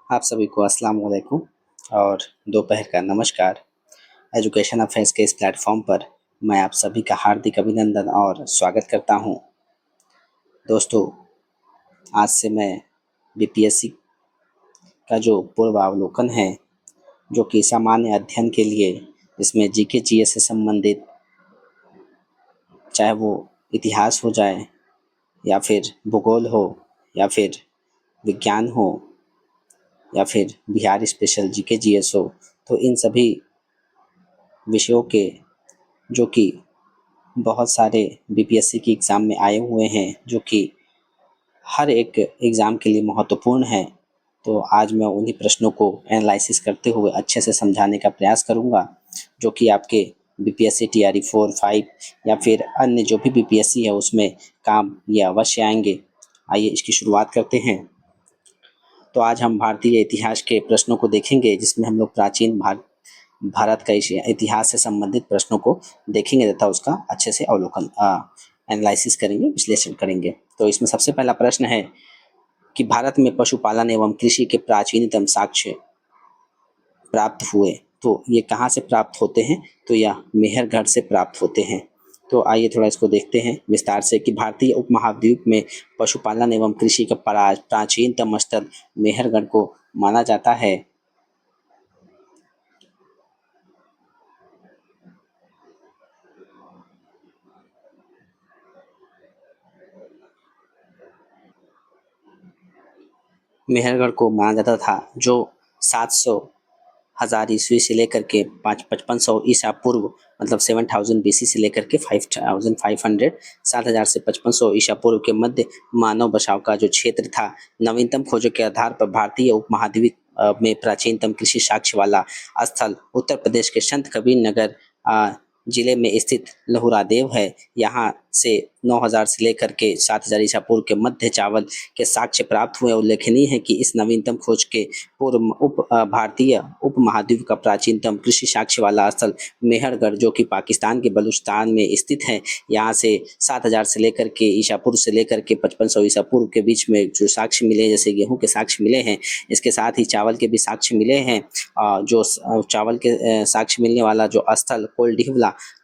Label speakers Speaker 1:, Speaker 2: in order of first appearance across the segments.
Speaker 1: आप सभी को अस्सलाम वालेकुम और दोपहर का नमस्कार। एजुकेशन अफेयर्स के इस प्लेटफॉर्म पर मैं आप सभी का हार्दिक अभिनंदन और स्वागत करता हूं। दोस्तों, आज से मैं बीपीएससी का जो पूर्वावलोकन है, जो कि सामान्य अध्ययन के लिए इसमें जीके जीएस से संबंधित, चाहे वो इतिहास हो जाए या फिर भूगोल हो या फिर विज्ञान हो या फिर बिहार स्पेशल जीके जीएस हो, तो इन सभी विषयों के जो कि बहुत सारे बीपीएससी की एग्ज़ाम में आए हुए हैं, जो कि हर एक एग्ज़ाम के लिए महत्वपूर्ण है। तो आज मैं उन्हीं प्रश्नों को एनालिसिस करते हुए अच्छे से समझाने का प्रयास करूंगा, जो कि आपके बीपीएससी टीआरई 4, 5 या फिर अन्य जो भी बीपीएससी है उसमें काम ये अवश्य आएंगे। आइए इसकी शुरुआत करते हैं। तो आज हम भारतीय इतिहास के प्रश्नों को देखेंगे, जिसमें हम लोग प्राचीन भारत का इतिहास से संबंधित प्रश्नों को देखेंगे तथा उसका अच्छे से अवलोकन एनालिसिस करेंगे, विश्लेषण करेंगे। तो इसमें सबसे पहला प्रश्न है कि भारत में पशुपालन एवं कृषि के प्राचीनतम साक्ष्य प्राप्त हुए, तो ये कहाँ से प्राप्त होते हैं? तो यह मेहरगढ़ से प्राप्त होते हैं। तो आइए थोड़ा इसको देखते हैं विस्तार से कि भारतीय उपमहाद्वीप में पशुपालन एवं कृषि का प्राचीनतम स्थल मेहरगढ़ को माना जाता है। मेहरगढ़ को माना जाता था, जो 700 हज़ार ईस्वी से लेकर के 5500 ईसा पूर्व, मतलब 7000 बीसी से लेकर के 5500 7000 से 5500 ईसा पूर्व के मध्य मानव बसाव का जो क्षेत्र था। नवीनतम खोजों के आधार पर भारतीय उपमहाद्वीप में प्राचीनतम कृषि साक्ष्य वाला स्थल उत्तर प्रदेश के संत कबीर नगर जिले में स्थित लहुरादेव है। यहाँ से 9000 से लेकर के 7000 ईसा पूर्व के मध्य चावल के साक्ष्य प्राप्त हुए। उल्लेखनीय है कि इस नवीनतम खोज के पूर्व भारतीय उपमहाद्वीप का प्राचीनतम कृषि साक्ष्य वाला स्थल मेहरगढ़, जो कि पाकिस्तान के बलूचिस्तान में स्थित है। यहाँ से 7000 से लेकर के ईसा पूर्व से लेकर के 5500 ईसा पूर्व के बीच में जो साक्ष्य मिले, जैसे गेहूं के साक्ष्य मिले हैं, इसके साथ ही चावल के भी साक्ष्य मिले हैं। जो चावल के साक्ष्य मिलने वाला जो स्थल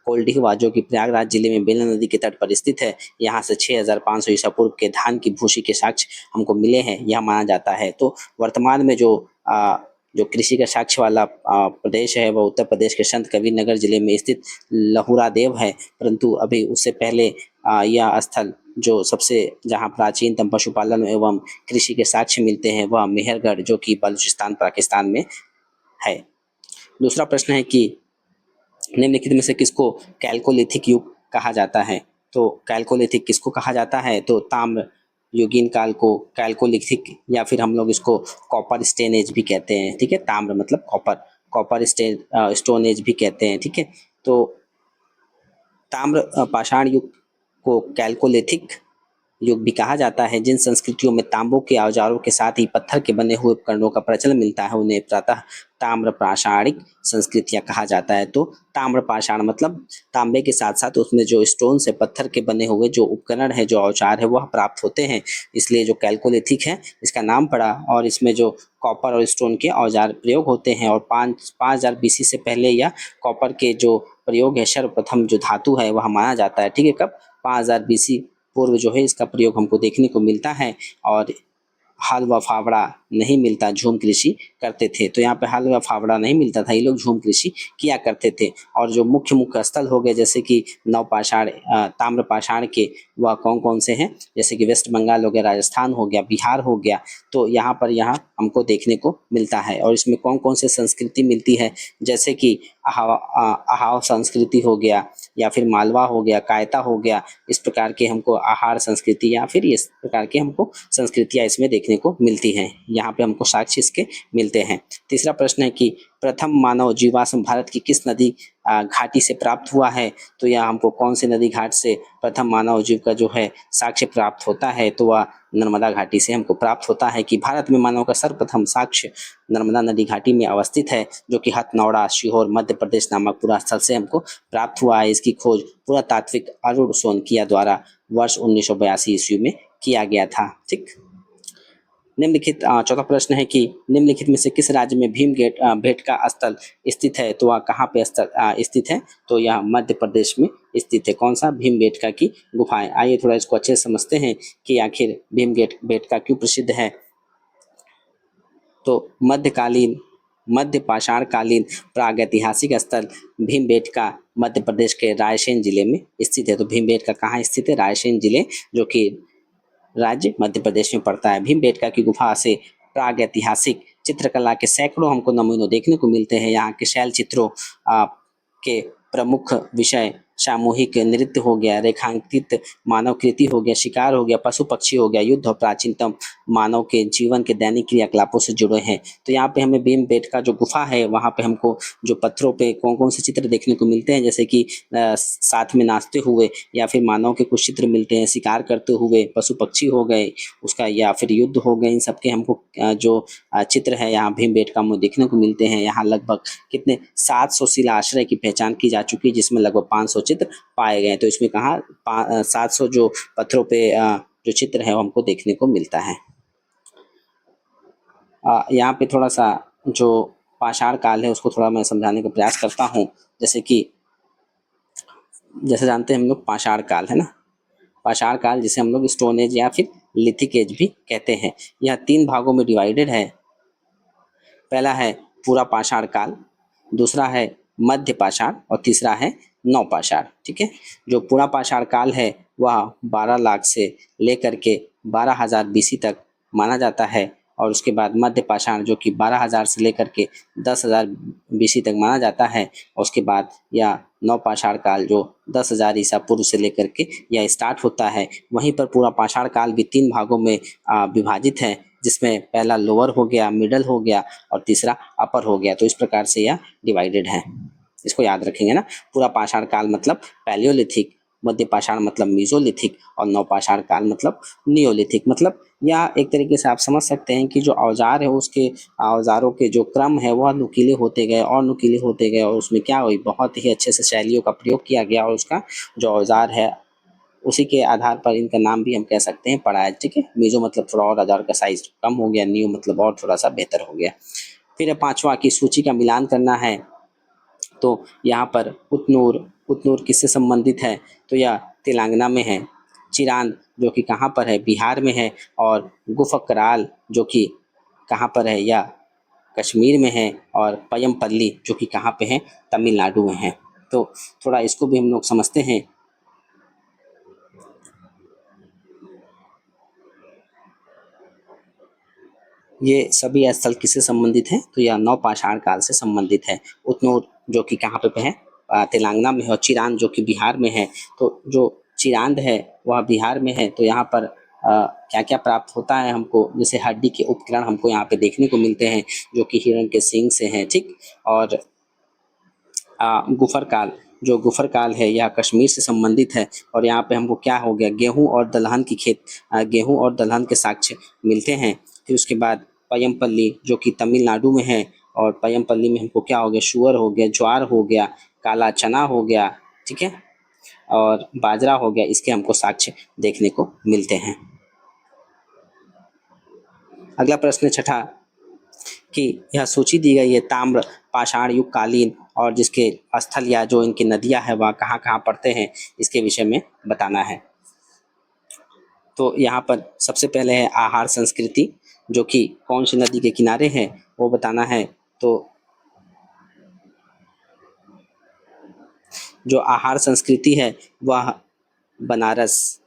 Speaker 1: कोल्डिहवा, जो कि प्रयागराज जिले में बेलन नदी के तट पर स्थित है, यहाँ से 6500 ईसा पूर्व के धान की भूसी के साक्ष्य हमको मिले हैं, यह माना जाता है। तो वर्तमान में जो कृषि का साक्ष्य वाला प्रदेश है वह उत्तर प्रदेश के संत कबीर नगर जिले में स्थित लहुरादेव है। परंतु अभी उससे पहले यह स्थल जो सबसे जहाँ प्राचीनतम पशुपालन एवं कृषि के साक्ष्य मिलते हैं वह मेहरगढ़, जो कि बलूचिस्तान पाकिस्तान में है। दूसरा प्रश्न है कि निम्नलिखित में से किसको कैल्कोलिथिक युग कहा जाता है? तो कैल्कोलिथिक किसको कहा जाता है? तो ताम्र युगीन काल को कैल्कोलिथिक, या फिर हम लोग इसको कॉपर स्टोन एज भी कहते हैं। ठीक है, ताम्र मतलब कॉपर स्टोन एज भी कहते हैं। ठीक है, तो ताम्र पाषाण युग को कैल्कोलिथिक युग भी कहा जाता है। जिन संस्कृतियों में तांबों के औजारों के साथ ही पत्थर के बने हुए उपकरणों का प्रचलन मिलता है, उन्हें प्रातः ताम्र पाषाणिक संस्कृतियां कहा जाता है। तो ताम्र पाषाण मतलब तांबे के साथ साथ उसमें जो स्टोन से पत्थर के बने हुए जो उपकरण है, जो औजार है, वह प्राप्त होते हैं। इसलिए जो कैल्कोलिथिक है इसका नाम पड़ा, और इसमें जो कॉपर और स्टोन के औजार प्रयोग होते हैं। और 5000 बीसी से पहले या कॉपर के जो प्रयोग है, सर्वप्रथम जो धातु है वह माना जाता है। ठीक है, कब? 5000 बीसी पूर्व जो है इसका प्रयोग हमको देखने को मिलता है। और हल व फावड़ा नहीं मिलता, झूम कृषि करते थे। तो यहाँ पे हल व फावड़ा नहीं मिलता था, ये लोग झूम कृषि किया करते थे। और जो मुख्य स्थल हो गए, जैसे कि नवपाषाण ताम्र पाषाण के, वह कौन कौन से हैं? जैसे कि वेस्ट बंगाल हो गया, राजस्थान हो गया, बिहार हो गया। तो यहाँ हमको देखने को मिलता है। और इसमें कौन कौन से संस्कृति मिलती है? जैसे कि अहाव संस्कृति हो गया, या फिर मालवा हो गया, कायता हो गया। इस प्रकार के हमको आहार संस्कृति या फिर इस प्रकार के हमको संस्कृतियाँ इसमें देखने को मिलती हैं। यहाँ पे हमको साक्ष्य इसके मिलते हैं। तीसरा प्रश्न है कि प्रथम मानव जीवाश्म भारत की किस नदी घाटी से प्राप्त हुआ है? तो यह हमको कौन से नदी घाट से प्रथम मानव जीव का जो है साक्ष्य प्राप्त होता है? तो वह नर्मदा घाटी से हमको प्राप्त होता है। कि भारत में मानव का सर्वप्रथम साक्ष्य नर्मदा नदी घाटी में अवस्थित है, जो कि हथनौड़ा, सीहोर, मध्य प्रदेश नामक पूरा स्थल से हमको प्राप्त हुआ है। इसकी खोज पुरातात्विक अरुण सोनकिया द्वारा वर्ष 1982 ईस्वी में किया गया था। ठीक, निम्नलिखित चौथा प्रश्न है कि निम्नलिखित में से किस राज्य में भेंटका स्थल स्थित है? तो वह कहाँ पे स्थित है? तो यह मध्य प्रदेश में स्थित है। कौन सा? भीमबेटका की गुफाएं। आइए थोड़ा इसको अच्छे से समझते हैं कि आखिर भीमबेटका क्यों प्रसिद्ध है। तो मध्य पाषाण कालीन प्रागैतिहासिक स्थल भीमबेटका मध्य प्रदेश के रायसेन जिले में स्थित है। तो भीमबेटका कहाँ स्थित है? रायसेन जिले, जो कि राज्य मध्य प्रदेश में पड़ता है। भीमबेटका की गुफा से प्रागैतिहासिक चित्रकला के सैकड़ों हमको नमूने देखने को मिलते हैं। यहाँ के शैल चित्रों के प्रमुख विषय सामूहिक नृत्य हो गया, रेखांकित मानव कृति हो गया, शिकार हो गया, पशु पक्षी हो गया, युद्ध और प्राचीनतम मानव के जीवन के दैनिक क्रियाकलापों से जुड़े हैं। तो यहाँ पे हमें भीमबेटका जो गुफा है वहाँ पे हमको जो पत्थरों पे कौन कौन से चित्र देखने को मिलते हैं, जैसे कि साथ में नाचते हुए, या फिर मानव के कुछ चित्र मिलते हैं, शिकार करते हुए, पशु पक्षी हो गए उसका, या फिर युद्ध हो गए। इन सबके हमको जो चित्र है यहाँ भीमबेटका में देखने को मिलते हैं। यहाँ लगभग कितने 700 शिलाश्रय की पहचान की जा चुकी है, जिसमें लगभग 500 चित्र पाए गए। तो इसमें कहा 700 जो पत्थरों पे जो चित्र है वो हमको देखने को मिलता है। यहाँ पे थोड़ा सा जो पाषाण काल है उसको थोड़ा मैं समझाने का प्रयास करता हूँ। जैसे जानते हैं हम लोग पाषाण काल है ना, पाषाण काल जिसे हम लोग स्टोन एज या फिर लिथिक एज भी कहते हैं। यह 3 भागों में डिवाइडेड है। पहला है पूरा पाषाण काल, दूसरा है मध्य पाषाण और तीसरा है नवपाषाण। ठीक है, जो पूरा पाषाण काल है वह 12 लाख से लेकर के 12,000 बीसी तक माना जाता है, और उसके बाद मध्य पाषाण जो कि 12,000 से लेकर के 10,000 बीसी तक माना जाता है। और उसके बाद यह नवपाषाण काल जो 10,000 ईसा पूर्व से लेकर के यह स्टार्ट होता है। वहीं पर पूरा पाषाण काल भी 3 भागों में विभाजित है, जिसमें पहला लोअर हो गया, मिडल हो गया और तीसरा अपर हो गया। तो इस प्रकार से यह डिवाइडेड है, इसको याद रखेंगे ना। पूरा पाषाण काल मतलब पैलियोलिथिक, मध्य पाषाण मतलब मीजोलिथिक और नवपाषाण काल मतलब नियोलिथिक। मतलब यह एक तरीके से आप समझ सकते हैं कि जो औजार है उसके औजारों के जो क्रम है वह नुकीले होते गए और नुकीले होते गए, और उसमें क्या हुई, बहुत ही अच्छे से शैलियों का प्रयोग किया गया, और उसका जो औजार है उसी के आधार पर इनका नाम भी हम कह सकते हैं पड़ा है। ठीक है, मीजो मतलब थोड़ा और औजार का साइज कम हो गया, नियो मतलब और थोड़ा सा बेहतर हो गया। फिर 5वां की सूची का मिलान करना है। तो यहाँ पर उतनूर किससे संबंधित है? तो यह तेलंगाना में है। चिरांद जो कि कहाँ पर है? बिहार में है। और गुफकराल जो कि कहाँ पर है? यह कश्मीर में है। और पयमपल्ली जो कि कहाँ पे है? तमिलनाडु में है। तो थोड़ा इसको भी हम लोग समझते हैं। ये सभी स्थल किससे संबंधित हैं? तो यह नवपाषाण काल से संबंधित है। उतनूर जो कि कहाँ पे है? तेलंगाना में है। और चिरांद जो कि बिहार में है। तो जो चिरांद है वह बिहार में है। तो यहाँ पर क्या क्या प्राप्त होता है हमको? जैसे हड्डी के उपकरण हमको यहाँ पे देखने को मिलते हैं, जो कि हिरण के सींग से हैं। ठीक, और गुफर काल, जो गुफर काल है यह कश्मीर से संबंधित है। और यहाँ पे हमको क्या हो गया? गेहूं और दलहन की गेहूं और दलहन के साक्ष्य मिलते हैं। फिर उसके बाद पयमपल्ली जो कि तमिलनाडु में है। और पयमपल्ली में हमको क्या हो गया? सुअर हो गया, ज्वार हो गया, काला चना हो गया, ठीक है, और बाजरा हो गया, इसके हमको साक्ष्य देखने को मिलते हैं। अगला प्रश्न छठा कि यह सूची दी गई है ताम्र पाषाण युग कालीन, और जिसके स्थल या जो इनकी नदियां है वह कहाँ कहाँ पड़ते हैं, इसके विषय में बताना है। तो यहाँ पर सबसे पहले है आहार संस्कृति, जो कि कौन सी नदी के किनारे है वो बताना है। तो जो आहार संस्कृति है वह बनारस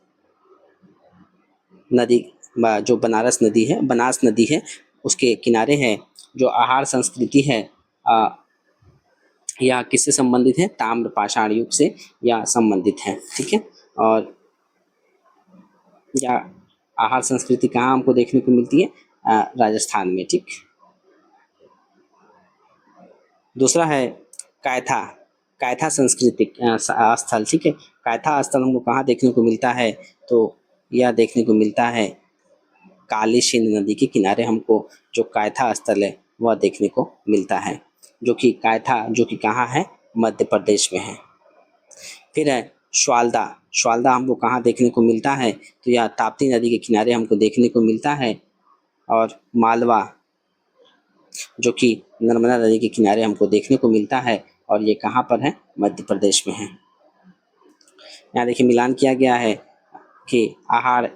Speaker 1: नदी, जो बनारस नदी है, बनास नदी है, उसके किनारे है। जो आहार संस्कृति है यह किससे संबंधित है? ताम्र पाषाण युग से यह संबंधित है। ठीक है, और यह आहार संस्कृति कहाँ हमको देखने को मिलती है? राजस्थान में। ठीक, दूसरा है कायथा, कायथा सांस्कृतिक स्थल। ठीक है, कायथा स्थल हमको कहाँ देखने को मिलता है? तो यह देखने को मिलता है काली सिंध नदी के किनारे हमको जो कायथा स्थल है वह देखने को मिलता है, जो कि कायथा जो कि कहाँ है? मध्य प्रदेश में है। फिर है श्वालदा, श्वालदा हमको कहाँ देखने को मिलता है? तो यह ताप्ती नदी के किनारे हमको देखने को मिलता है। और मालवा जो कि नर्मदा नदी के किनारे हमको देखने को मिलता है, और ये कहाँ पर है? मध्य प्रदेश में है। यहाँ देखिए मिलान किया गया है कि आहार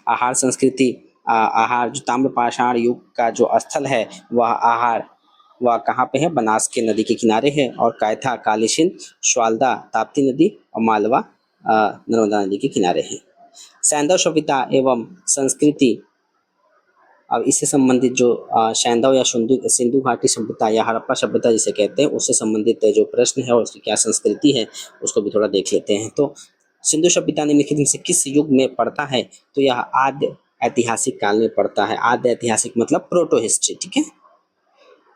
Speaker 1: आहार संस्कृति आहार जो ताम्रपाषाण युग का जो स्थल है वह कहाँ पे है? बनास के नदी के किनारे है, और कायथा, कालीसिंध, स्वाल्दा ताप्ती नदी और मालवा नर्मदा नदी के किनारे है। सैंधव सभ्यता एवं संस्कृति, अब इससे संबंधित जो सैंधव या सिंधु घाटी सभ्यता या हड़प्पा सभ्यता जिसे कहते हैं, उससे संबंधित जो प्रश्न है और उसकी क्या संस्कृति है उसको भी थोड़ा देख लेते हैं। तो सिंधु सभ्यता निम्नलिखित में से किस युग में पड़ता है? तो यह आद्य ऐतिहासिक काल में पड़ता है। आद्य ऐतिहासिक मतलब प्रोटो हिस्ट्री, ठीक है,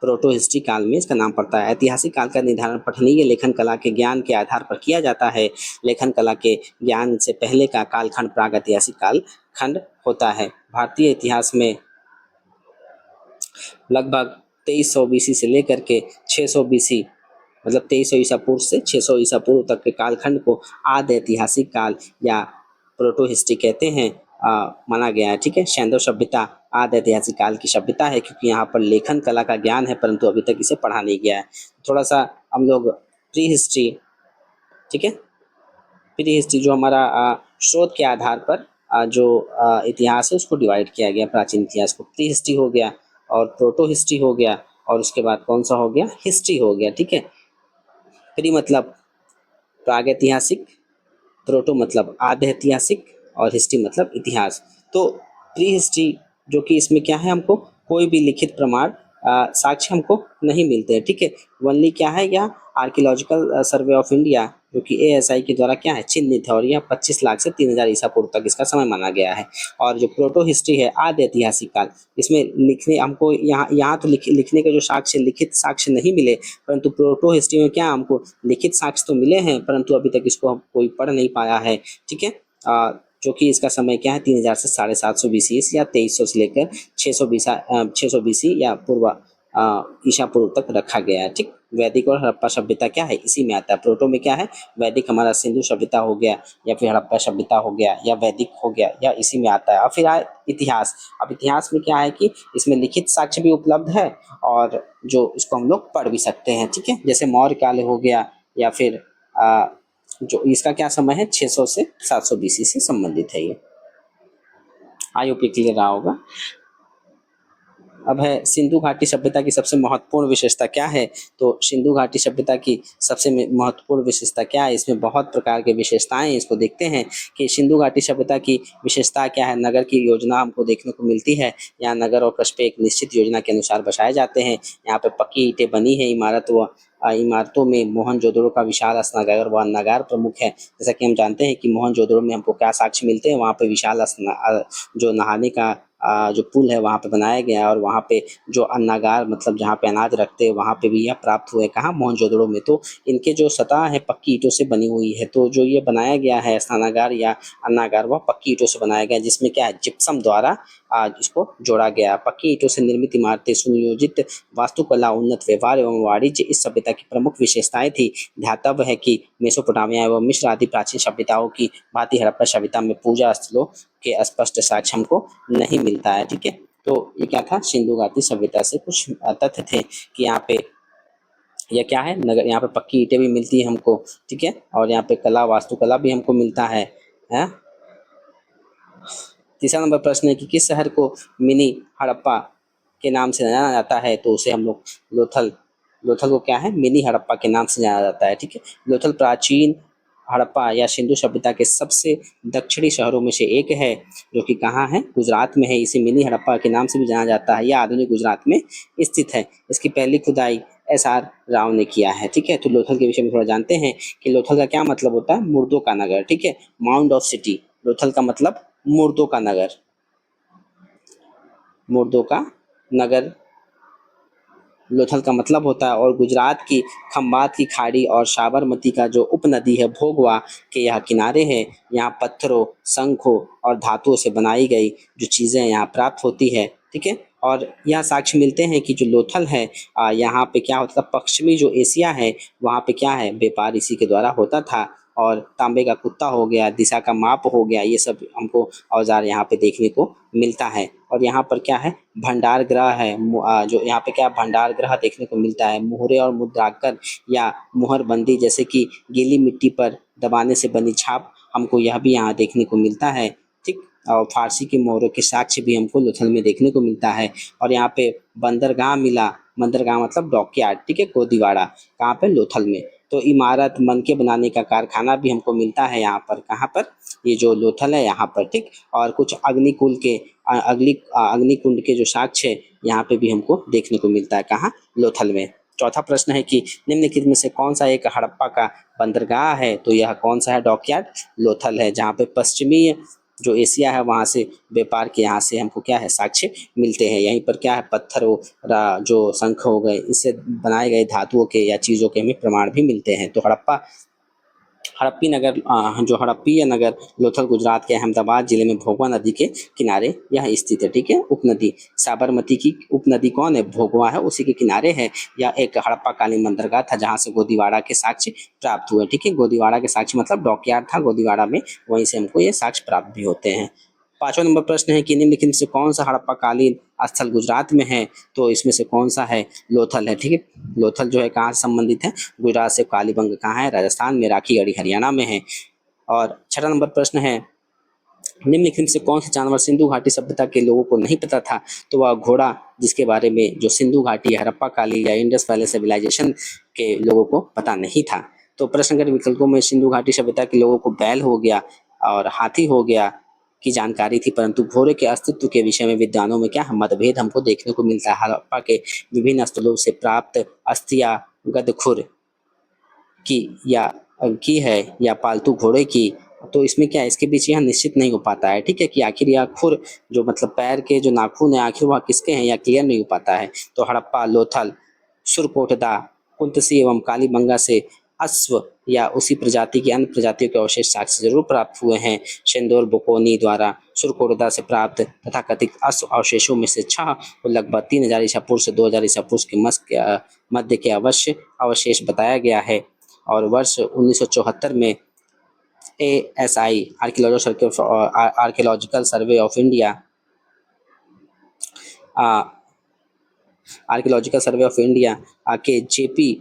Speaker 1: प्रोटो हिस्ट्री काल में इसका नाम पड़ता है। ऐतिहासिक काल का निर्धारण पठनीय लेखन कला के ज्ञान के आधार पर किया जाता है। लेखन कला के ज्ञान से पहले का कालखंड प्राग ऐतिहासिक कालखंड होता है। भारतीय इतिहास में लगभग 2300 बीसी से लेकर के 600 बीसी, मतलब 2300 ईसा पूर्व से 600 ईसा पूर्व तक के कालखंड को आद्य ऐतिहासिक काल या प्रोटो हिस्ट्री कहते हैं, माना गया है। ठीक है, सैंधव सभ्यता आद्य ऐतिहासिक काल की सभ्यता है, क्योंकि यहाँ पर लेखन कला का ज्ञान है, परंतु अभी तक इसे पढ़ा नहीं गया है। थोड़ा सा हम लोग प्री हिस्ट्री, ठीक है, प्री हिस्ट्री जो हमारा स्रोत के आधार पर जो इतिहास है उसको डिवाइड किया गया। प्राचीन इतिहास को प्री हिस्ट्री हो गया, और प्रोटो हिस्ट्री हो गया, और उसके बाद कौन सा हो गया? हिस्ट्री हो गया। ठीक है, प्री मतलब प्रागैतिहासिक, प्रोटो मतलब आद्य ऐतिहासिक, और हिस्ट्री मतलब इतिहास। तो प्री हिस्ट्री जो कि इसमें क्या है, हमको कोई भी लिखित प्रमाण साक्ष्य हमको नहीं मिलते हैं। ठीक है, वनली क्या है, यह आर्कियोलॉजिकल सर्वे ऑफ इंडिया जो कि ASI के द्वारा क्या है, चिन्हित है, और यह 25 लाख से 3000 ईसा पूर्व तक इसका समय माना गया है। और जो प्रोटो हिस्ट्री है आद्य ऐतिहासिक काल, इसमें लिखने हमको यहाँ तो लिखने के जो साक्ष्य, लिखित साक्ष्य नहीं मिले, परंतु प्रोटो हिस्ट्री में क्या हमको लिखित साक्ष्य तो मिले हैं, परंतु अभी तक इसको हम कोई पढ़ नहीं पाया है। ठीक है, जो कि इसका समय क्या है, 3000 से 750 BC या 2300 से लेकर 600 BC या पूर्व ईसा पूर्व तक रखा गया है। ठीक, वैदिक और हड़प्पा सभ्यता क्या है, इसी में आता है। प्रोटो में क्या है, वैदिक हमारा सिंधु सभ्यता हो गया, या फिर हड़प्पा सभ्यता हो गया, या वैदिक हो गया, या इसी में आता है। और फिर आए इतिहास। अब इतिहास में क्या है कि इसमें लिखित साक्ष्य भी उपलब्ध है, और जो इसको हम लोग पढ़ भी सकते हैं। ठीक है, जैसे मौर्य काल हो गया, या फिर जो इसका क्या समय है, 600 से 700 BC से संबंधित है। ये आई होप क्लियर रहा होगा। अब है सिंधु घाटी सभ्यता की सबसे महत्वपूर्ण विशेषता क्या है? तो सिंधु घाटी सभ्यता की सबसे महत्वपूर्ण विशेषता क्या है? इसमें बहुत प्रकार के विशेषताएं, इसको देखते हैं कि सिंधु घाटी सभ्यता की विशेषता क्या है। नगर की योजना हमको देखने को मिलती है। यहाँ नगर और कस्बे एक निश्चित योजना के अनुसार बसाए जाते हैं। यहाँ पे पक्की ईंटें बनी है। इमारतों में मोहनजोदड़ो का विशाल स्नानघर व अन्नागार प्रमुख है। जैसा कि हम जानते हैं कि मोहनजोदड़ो में हमको क्या साक्ष्य मिलते हैं, वहाँ पे विशाल जो नहाने का जो पुल है वहाँ पे बनाया गया है, और वहाँ पे जो अन्नागार मतलब जहाँ पे अनाज रखते हैं वहाँ पे भी यह प्राप्त हुए। कहाँ? मोहनजोदड़ो में। तो इनके जो सतह है पक्की ईंटों से बनी हुई है। तो जो ये बनाया गया है स्नानागार या अन्नागार, वह पक्की ईंटों से बनाया गया, जिसमें क्या है, जिप्सम द्वारा इसको जोड़ा गया। पक्की ईंटों से निर्मित इमारतें, सुनियोजित वास्तुकला, उन्नत व्यवहार एवं वाणिज्य इस सभ्यता की प्रमुख विशेषताएं थी। ध्यातव्य है कि मेसोपोटामिया एवं मिस्र आदि प्राचीन सभ्यताओं की भांति हड़प्पा सभ्यता में पूजा स्थलों के स्पष्ट साक्ष्य हमको नहीं मिलता है। ठीक है, तो ये क्या था, सिंधु घाटी सभ्यता से कुछ तथ्य थे कि यहाँ पे यह क्या है, नगर, यहाँ पे पक्की ईंटें भी मिलती है हमको। ठीक है, और यहाँ पे कला, वास्तुकला भी हमको मिलता है। तीसरा नंबर प्रश्न है कि किस शहर को मिनी हड़प्पा के नाम से जाना जाता है? तो उसे हम लोग लोथल को क्या है, मिनी हड़प्पा के नाम से जाना जाता है। ठीक है, लोथल प्राचीन हड़प्पा या सिंधु सभ्यता के सबसे दक्षिणी शहरों में से एक है, जो कि कहाँ है, गुजरात में है। इसे मिनी हड़प्पा के नाम से भी जाना जाता है। यह आधुनिक गुजरात में स्थित है। इसकी पहली खुदाई SR राव ने किया है। ठीक है, तो लोथल के विषय में थोड़ा जानते हैं कि लोथल का क्या मतलब होता है, मुर्दों का नगर। ठीक है, माउंड ऑफ सिटी। लोथल का मतलब मुर्दों का नगर, मुर्दों का नगर लोथल का मतलब होता है। और गुजरात की खंबात की खाड़ी और साबरमती का जो उपनदी है भोगवा के यहाँ किनारे हैं। यहाँ पत्थरों, शंखों और धातुओं से बनाई गई जो चीज़ें यहाँ प्राप्त होती है। ठीक है, और यहाँ साक्ष्य मिलते हैं कि जो लोथल है यहाँ पे क्या होता था, पश्चिमी जो एशिया है वहाँ पे क्या है, व्यापार इसी के द्वारा होता था। और तांबे का कुत्ता हो गया, दिशा का माप हो गया, ये सब हमको औजार यहाँ पे देखने को मिलता है। और यहाँ पर क्या है, भंडार ग्रह है, जो यहाँ पे क्या भंडार ग्रह देखने को मिलता है। मुहरे और मुद्राकर या मुहरबंदी जैसे कि गीली मिट्टी पर दबाने से बनी छाप हमको यह भी यहाँ देखने को मिलता है, ठीक। और फारसी के मोहरों के साक्ष्य भी हमको लोथल में देखने को मिलता है। और यहाँ पे बंदरगाह मिला, बंदरगाह मतलब डॉकयार्ड, ठीक है, गोदीवाड़ा कहाँ पे, लोथल में। तो इमारत मनके बनाने का कारखाना भी हमको मिलता है यहाँ पर, कहाँ पर, ये जो लोथल है यहाँ पर, ठीक। और कुछ अग्निकुल के अग्निकुंड के जो साक्ष्य है यहाँ पे भी हमको देखने को मिलता है, कहाँ, लोथल में। चौथा प्रश्न है कि निम्नलिखित में से कौन सा एक हड़प्पा का बंदरगाह है, तो यह कौन सा है, डॉकयार्ड लोथल है, जहाँ पे पश्चिमी जो एशिया है वहाँ से व्यापार के यहाँ से हमको क्या है, साक्ष्य मिलते हैं। यहीं पर क्या है, पत्थर जो शंख हो गए, इससे बनाए गए धातुओं के या चीज़ों के हमें प्रमाण भी मिलते हैं। तो हड़प्पी नगर जो हड़प्पी नगर लोथल गुजरात के अहमदाबाद जिले में भोगवा नदी के किनारे यह स्थित है, ठीक है। उपनदी साबरमती की उपनदी कौन है, भोगवा है, उसी के किनारे है। यह एक हड़प्पा कालीन बंदरगाह था जहाँ से गोदीवाड़ा के साक्ष्य प्राप्त हुए, ठीक है। गोदीवाड़ा के साक्ष्य मतलब डॉकयार्ड था गोदीवाड़ा में, वहीं से हमको ये साक्ष्य प्राप्त भी होते हैं। 5वां नंबर प्रश्न है कि निम्नलिखित में से कौन सा हड़प्पा कालीन स्थल गुजरात में है, तो इसमें से कौन सा है, लोथल है, ठीक है। लोथल जो है कहाँ से संबंधित है, गुजरात से। कालीबंग कहाँ है, राजस्थान में। राखीगढ़ी हरियाणा में है। और 6वां नंबर प्रश्न है निम्नलिखित में से कौन सा जानवर सिंधु घाटी सभ्यता के लोगों को नहीं पता था, तो वह घोड़ा, जिसके बारे में जो सिंधु घाटी हड़प्पा कालीन या इंडस वैली सिविलाइजेशन के लोगों को पता नहीं था। तो प्रश्न के विकल्पों में सिंधु घाटी सभ्यता के लोगों को बैल हो गया और हाथी हो गया की जानकारी थी, परंतु घोड़े के अस्तित्व के विषय में विद्वानों में क्या मतभेद हमको देखने को मिलता है। हड़प्पा के विभिन्न स्थलों से प्राप्त अस्थियां गदखुर की है या पालतू घोड़े की, तो इसमें क्या है, इसके बीच यह निश्चित नहीं हो पाता है, ठीक है, कि आखिर यह खुर जो मतलब पैर के जो नाखून है आखिर वह किसके हैं, या क्लियर नहीं हो पाता है। तो हड़प्पा, लोथल, सुरकोटदा, कुंतसी एवं कालीबंगा से अश्व या उसी प्रजाति की अन्य प्रजातियों के अवशेष साक्ष्य जरूर प्राप्त हुए हैं। शेंदोर बोकोनी द्वारा सुरकोटदा से प्राप्त तथाकथित अश्व अवशेषों में से 6 को लगभग 3000 ईसा पूर्व से 2000 ईसा पूर्व के मध्य के अवश्य अवशेष बताया गया है। और वर्ष 1974 में ASI archaeological survey of India के JP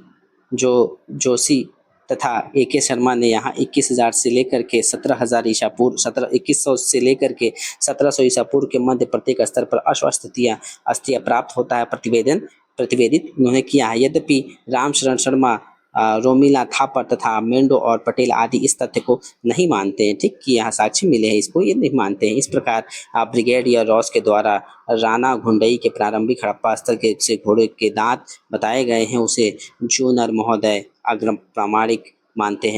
Speaker 1: जोशी तथा AK शर्मा ने यहाँ 21,000 से लेकर के 17,000 ईसा पूर्व 2100 से लेकर के 1700 ईसा पूर्व के मध्य प्रत्येक स्तर पर अस्थियां प्राप्त होता है प्रतिवेदित उन्होंने किया है। यद्यपि रामशरण शर्मा, रोमिला थापर तथा मेंडो और पटेल आदि इस तथ्य को नहीं मानते हैं, ठीक, कि यहाँ साक्ष्य मिले हैं, इसको ये नहीं मानते हैं। इस प्रकार ब्रिगेडियर रॉस के द्वारा राणा घुंडई के प्रारंभिक हड़प्पा स्थल के से घोड़े के दांत बताए गए हैं, उसे जूनर महोदय अप्रामाणिक मानते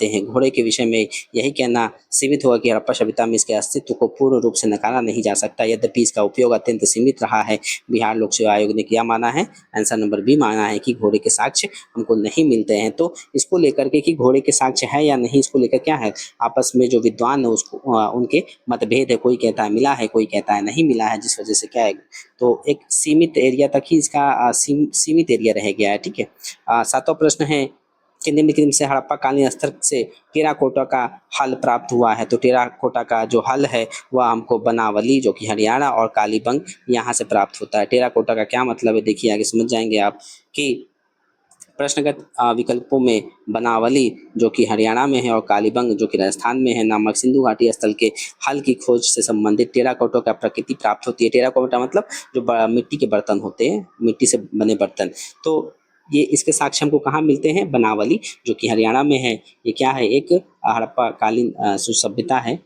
Speaker 1: हैं। घोड़े के विषय में यही कहना सीमित हुआ कि हड़प्पा सभ्यता में इसके अस्तित्व को पूर्ण रूप से नकारा नहीं जा सकता, यद्यपि इसका उपयोग अत्यंत सीमित रहा है। बिहार लोक सेवा आयोग ने क्या माना है, आंसर नंबर बी माना है कि घोड़े के साक्ष्य हमको नहीं मिलते हैं। तो इसको लेकर के कि घोड़े के साक्ष्य है या नहीं, इसको लेकर क्या है, आपस में जो विद्वान है उसको उनके मतभेद है। कोई कहता है मिला है, कोई कहता है नहीं मिला है, जिस वजह से क्या है, तो एक सीमित एरिया तक ही इसका सीमित एरिया रह गया है, ठीक है। 7वां प्रश्न है कि निम्नलिखित से हड़प्पा कालीन स्तर से टेराकोटा का हल प्राप्त हुआ है, तो टेराकोटा का जो हल है वह हमको बनावली जो कि हरियाणा और कालीबंग यहाँ से प्राप्त होता है। टेराकोटा का क्या मतलब है, देखिए आगे समझ जाएंगे आप कि प्रश्नगत विकल्पों में बनावली जो कि हरियाणा में है और कालीबंग जो कि राजस्थान में है नामक सिंधु घाटी स्थल के हल की खोज से संबंधित टेराकोटा का प्रकृति प्राप्त होती है। टेराकोटा मतलब जो मिट्टी के बर्तन होते हैं, मिट्टी से बने बर्तन, तो ये इसके साक्ष्य हमको कहाँ मिलते हैं, बनावली जो कि हरियाणा में है। ये क्या है, एक हड़प्पा कालीन सभ्यता है,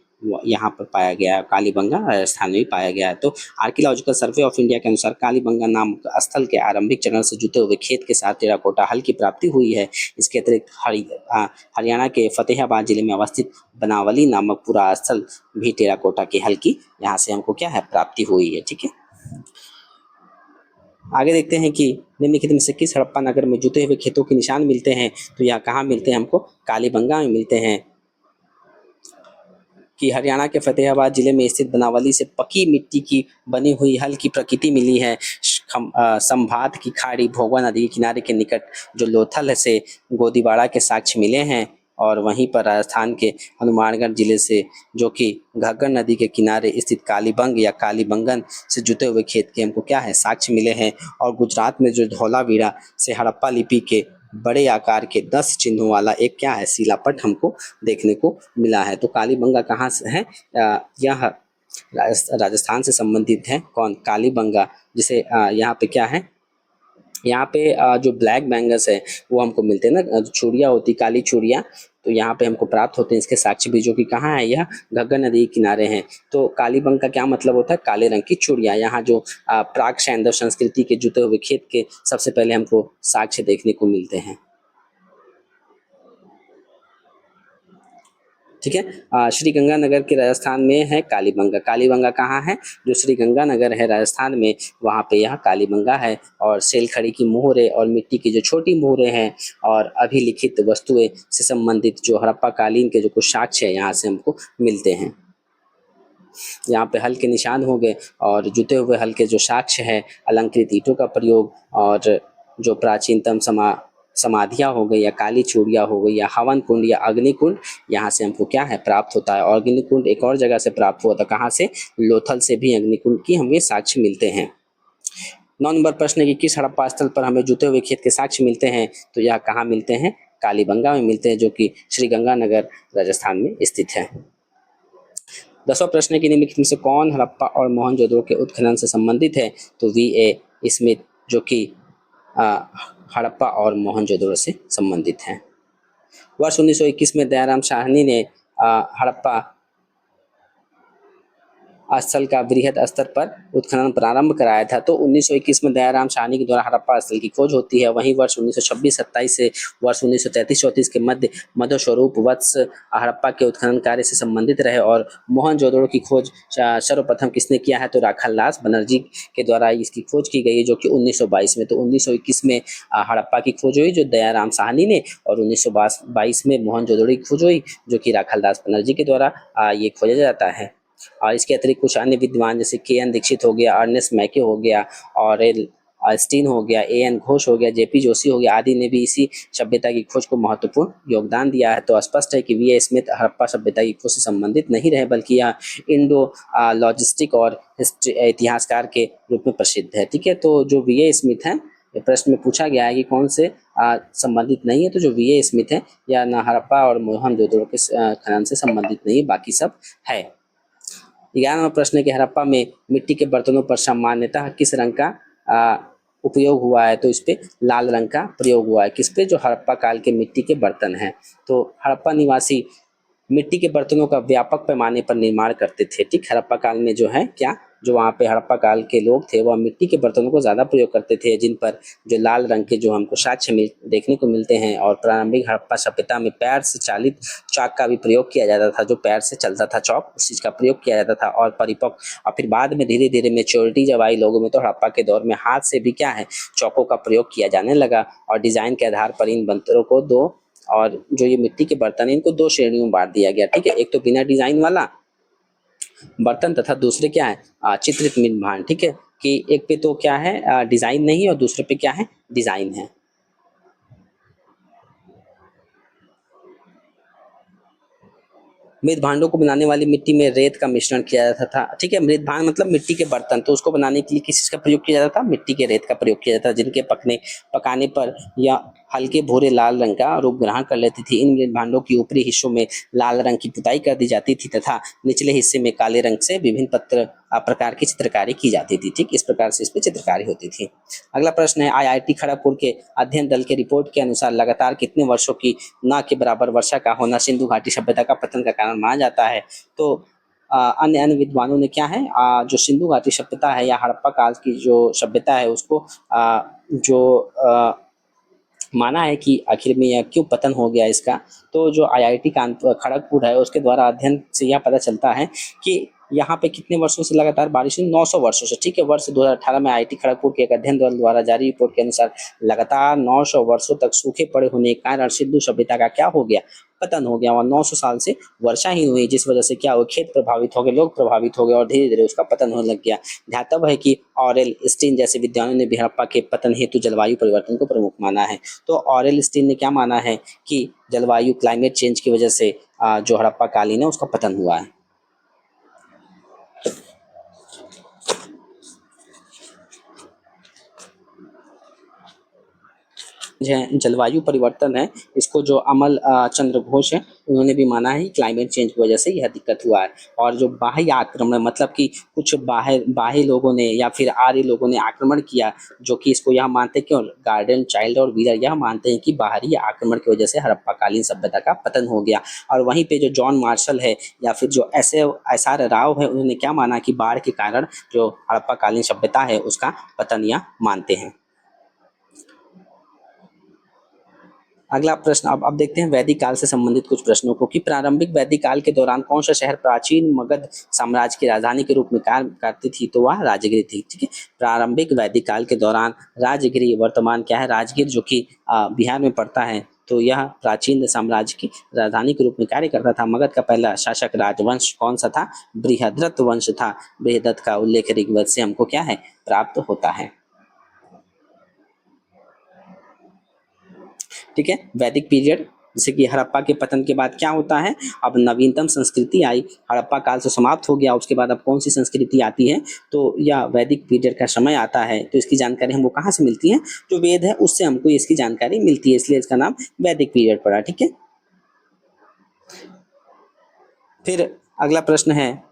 Speaker 1: यहाँ पर पाया गया है। कालीबंगा राजस्थान में भी पाया गया है। तो आर्कियोलॉजिकल सर्वे ऑफ इंडिया के अनुसार कालीबंगा नाम स्थल के आरंभिक चरण से जुटे हुए खेत के साथ टेराकोटा हल की प्राप्ति हुई है। इसके अतिरिक्त हरियाणा के फतेहाबाद जिले में अवस्थित बनावली नामक पूरा स्थल भी टेराकोटा के हल की यहाँ से हमको क्या है, प्राप्ति हुई है, ठीक है। आगे देखते हैं कि निम्नलिखित में से किस हड़प्पा नगर में जुते हुए खेतों के निशान मिलते हैं, तो यहाँ कहाँ मिलते हैं, हमको कालीबंगा में मिलते हैं। कि हरियाणा के फतेहाबाद जिले में स्थित बनावली से पकी मिट्टी की बनी हुई हल की प्रकृति मिली है। संभात की खाड़ी भोगवा नदी के किनारे के निकट जो लोथल से गोदीवाड़ा के साक्ष्य मिले हैं। और वहीं पर राजस्थान के हनुमानगढ़ जिले से जो कि घग्गर नदी के किनारे स्थित कालीबंग या कालीबंगन से जुटे हुए खेत के हमको क्या है साक्ष्य मिले हैं। और गुजरात में जो धौलावीरा से हड़प्पा लिपि के बड़े आकार के 10 चिन्हों वाला एक क्या है शिलापट हमको देखने को मिला है। तो कालीबंगा कहाँ से है? यह राजस्थान से संबंधित है। कौन? कालीबंगा, जिसे यहाँ पे क्या है, यहाँ पे जो ब्लैक बैंगल्स है वो हमको मिलते हैं ना, जो चूड़ियाँ होती काली चूड़ियाँ, तो यहाँ पे हमको प्राप्त होते हैं। इसके साक्ष्य भी जो कि कहाँ है, यह घग्गर नदी के किनारे हैं। तो कालीबंग का क्या मतलब होता है? काले रंग की चूड़ियाँ। यहाँ जो प्राक सैंधव संस्कृति के जुटे हुए खेत के सबसे पहले हमको साक्ष्य देखने को मिलते हैं। ठीक है। श्री गंगानगर के राजस्थान में है कालीबंगा। कालीबंगा कहाँ है? जो श्री गंगानगर है राजस्थान में, वहाँ पे यह कालीबंगा है। और सेलखड़ी की मोहरें और मिट्टी की जो छोटी मोहरें हैं और अभिलिखित वस्तुएं से संबंधित जो हड़प्पा कालीन के जो कुछ साक्ष्य है यहाँ से हमको मिलते हैं। यहाँ पे हल के निशान हो गए और जुते हुए हल के जो साक्ष्य है, अलंकृत ईंटों का प्रयोग और जो प्राचीनतम समाधियाँ हो गई या काली चूड़ियाँ हो गई या हवन कुंड या अग्निकुंड, यहाँ से हमको क्या है प्राप्त होता है। और अग्निकुंड एक और जगह से प्राप्त हुआ था, कहाँ से? लोथल से भी अग्निकुंड की हमें साक्ष्य मिलते हैं। 9 नंबर प्रश्न है कि किस हड़प्पा स्थल पर हमें जुते हुए खेत के साक्ष्य मिलते हैं? तो यह कहाँ मिलते हैं? कालीबंगा में मिलते हैं, जो कि श्री गंगानगर राजस्थान में स्थित है। 10वां प्रश्न है कि निम्नलिखित में से कौन हड़प्पा और मोहनजोदड़ो के उत्खनन से संबंधित है? तो V.A. स्मिथ, जो कि हड़प्पा और मोहनजोदड़ो से संबंधित हैं। वर्ष 1921 में दयाराम साहनी ने हड़प्पा स्थल का बृहद स्तर पर उत्खनन प्रारंभ कराया था। तो 1921 में दयाराम साहनी के द्वारा हड़प्पा स्थल की खोज होती है। वहीं वर्ष 1926-27 से वर्ष 1933-34 के मध्य मध्य वत्स हड़प्पा के उत्खनन कार्य से संबंधित रहे। और मोहनजोदड़ो की खोज सर्वप्रथम किसने किया है? तो राखालदास बनर्जी के द्वारा इसकी खोज की गई है, जो कि 1922 में। तो 1921 में हड़प्पा की खोज हुई जो दयाराम साहनी ने, और 1922 में मोहनजोदड़ो की खोज हुई जो कि राखालदास बनर्जी के द्वारा ये खोजा जाता है। और इसके अतिरिक्त कुछ अन्य विद्वान जैसे के.एन. दीक्षित हो गया, अर्नेस्ट मैके हो गया, और एल स्टीन हो गया, A.N. घोष हो गया, J.P. जोशी हो गया आदि ने भी इसी सभ्यता की खोज को महत्वपूर्ण योगदान दिया है। तो स्पष्ट है कि V.A. स्मिथ हड़प्पा सभ्यता की खोज से संबंधित नहीं रहे, बल्कि यह इंडो लॉजिस्टिक और इतिहासकार के रूप में प्रसिद्ध है। ठीक है, तो जो V.A. स्मिथ है, प्रश्न में पूछा गया है कि कौन से संबंधित नहीं है, तो जो V.A. स्मिथ है या न हड़प्पा और मोहनजोदड़ो के खनन से संबंधित नहीं, बाकी सब है। 11वां प्रश्न है कि हड़प्पा में मिट्टी के बर्तनों पर सामान्यतः किस रंग का उपयोग हुआ है? तो इस पे लाल रंग का प्रयोग हुआ है। किस पे? जो हड़प्पा काल के मिट्टी के बर्तन हैं। तो हड़प्पा निवासी मिट्टी के बर्तनों का व्यापक पैमाने पर निर्माण करते थे। ठीक, हड़प्पा काल में जो है क्या, जो वहाँ पे हड़प्पा काल के लोग थे वह मिट्टी के बर्तनों को ज़्यादा प्रयोग करते थे, जिन पर जो लाल रंग के जो हमको साक्ष्य देखने को मिलते हैं। और प्रारंभिक हड़प्पा सभ्यता में पैर से चालित चाक का भी प्रयोग किया जाता था, जो पैर से चलता था चौक, उस चीज़ का प्रयोग किया जाता था। और परिपक्व और फिर बाद में धीरे धीरे मेच्योरिटी जब आई लोगों में, तो हड़प्पा के दौर में हाथ से भी क्या है चौकों का प्रयोग किया जाने लगा। और डिजाइन के आधार पर इन बर्तनों को दो, और जो ये मिट्टी के बर्तन है इनको 2 श्रेणियों में बांट दिया गया। ठीक है, एक तो बिना डिजाइन वाला बर्तन तथा दूसरे क्या है चित्रित मृत भांड। ठीक है, कि एक पे तो क्या है डिजाइन नहीं और दूसरे पे क्या है डिजाइन है। मृत भांडों को बनाने वाली मिट्टी में रेत का मिश्रण किया जाता था। ठीक है, मृत भांड मतलब मिट्टी के बर्तन, तो उसको बनाने के लिए किस चीज का प्रयोग किया जाता था? मिट्टी के रेत का प्रयोग किया जाता था, जिनके पकाने पर या हल्के भूरे लाल रंग का रूप ग्रहण कर लेती थी। इन मृत भांडों की ऊपरी हिस्सों में लाल रंग की पुताई कर दी जाती थी तथा निचले हिस्से में काले रंग से विभिन्न प्रकार की चित्रकारी की जाती थी। ठीक, इस प्रकार से इस पर चित्रकारी होती थी। अगला प्रश्न है, IIT खड़गपुर के अध्ययन दल के रिपोर्ट के अनुसार लगातार कितने वर्षों की न के बराबर वर्षा का होना सिंधु घाटी सभ्यता का पतन का कारण माना जाता है? तो अन्य विद्वानों ने क्या है जो सिंधु घाटी सभ्यता है या हड़प्पा काल की जो सभ्यता है उसको माना है कि आखिर में यह क्यों पतन हो गया इसका। तो जो IIT कानपुर खड़गपुर है उसके द्वारा अध्ययन से यह पता चलता है कि यहाँ पे कितने वर्षों से लगातार बारिश हुई? 900 वर्षों से, ठीक है। वर्ष 2018 में आईआईटी खड़गपुर के एक अध्ययन दल द्वारा जारी रिपोर्ट के अनुसार लगातार 900 वर्षों तक सूखे पड़े होने के कारण सिंधु सभ्यता का क्या हो गया? पतन हो गया। और 900 साल से वर्षा ही हुई, जिस वजह से क्या हुआ? खेत प्रभावित हो गए, लोग प्रभावित हो गए और धीरे धीरे उसका पतन होने लग गया। ध्यातव्य है कि ऑरेल स्टीन जैसे विद्वानों ने भी हड़प्पा के पतन हेतु जलवायु परिवर्तन को प्रमुख माना है। तो ऑरेल स्टीन ने क्या माना है कि जलवायु क्लाइमेट चेंज की वजह से जो हड़प्पा कालीन है उसका पतन हुआ है। जलवायु परिवर्तन है, इसको जो अमल चंद्र घोष है उन्होंने भी माना है कि क्लाइमेट चेंज की वजह से यह दिक्कत हुआ है। और जो बाह्य आक्रमण, मतलब कि कुछ बाह्य लोगों ने या फिर आर्य लोगों ने आक्रमण किया, जो कि इसको यह मानते हैं, क्यों गार्डन चाइल्ड और व्हीलर यह मानते हैं कि बाहरी आक्रमण की वजह से हड़प्पा कालीन सभ्यता का पतन हो गया। और वहीं पे जो जॉन मार्शल है या फिर जो एस आर राव है, उन्होंने क्या माना कि बाढ़ के कारण जो हड़प्पा कालीन सभ्यता है उसका पतन यह मानते हैं। अगला प्रश्न अब देखते हैं वैदिक काल से संबंधित कुछ प्रश्नों को, कि प्रारंभिक वैदिक काल के दौरान कौन सा शहर प्राचीन मगध साम्राज्य की राजधानी के रूप में कार्य करती थी? तो वह राजगिर थी, ठीक है। प्रारंभिक वैदिक काल के दौरान राजगिर, वर्तमान क्या है? राजगिर, जो कि बिहार में पड़ता है, तो यह प्राचीन साम्राज्य की राजधानी के रूप में कार्य करता था। मगध का पहला शासक राजवंश कौन सा था? बृहद्रथ वंश था। बृहद्रथ का उल्लेख ऋग्वेद से हमको क्या है? प्राप्त होता है, ठीक है। वैदिक पीरियड, जैसे कि हड़प्पा के पतन के बाद क्या होता है? अब नवीनतम संस्कृति आई, हड़प्पा काल से समाप्त हो गया, उसके बाद अब कौन सी संस्कृति आती है? तो यह वैदिक पीरियड का समय आता है। तो इसकी जानकारी हमको कहाँ से मिलती है? जो वेद है उससे हमको इसकी जानकारी मिलती है, इसलिए इसका नाम वैदिक पीरियड पड़ा, ठीक है। फिर अगला प्रश्न है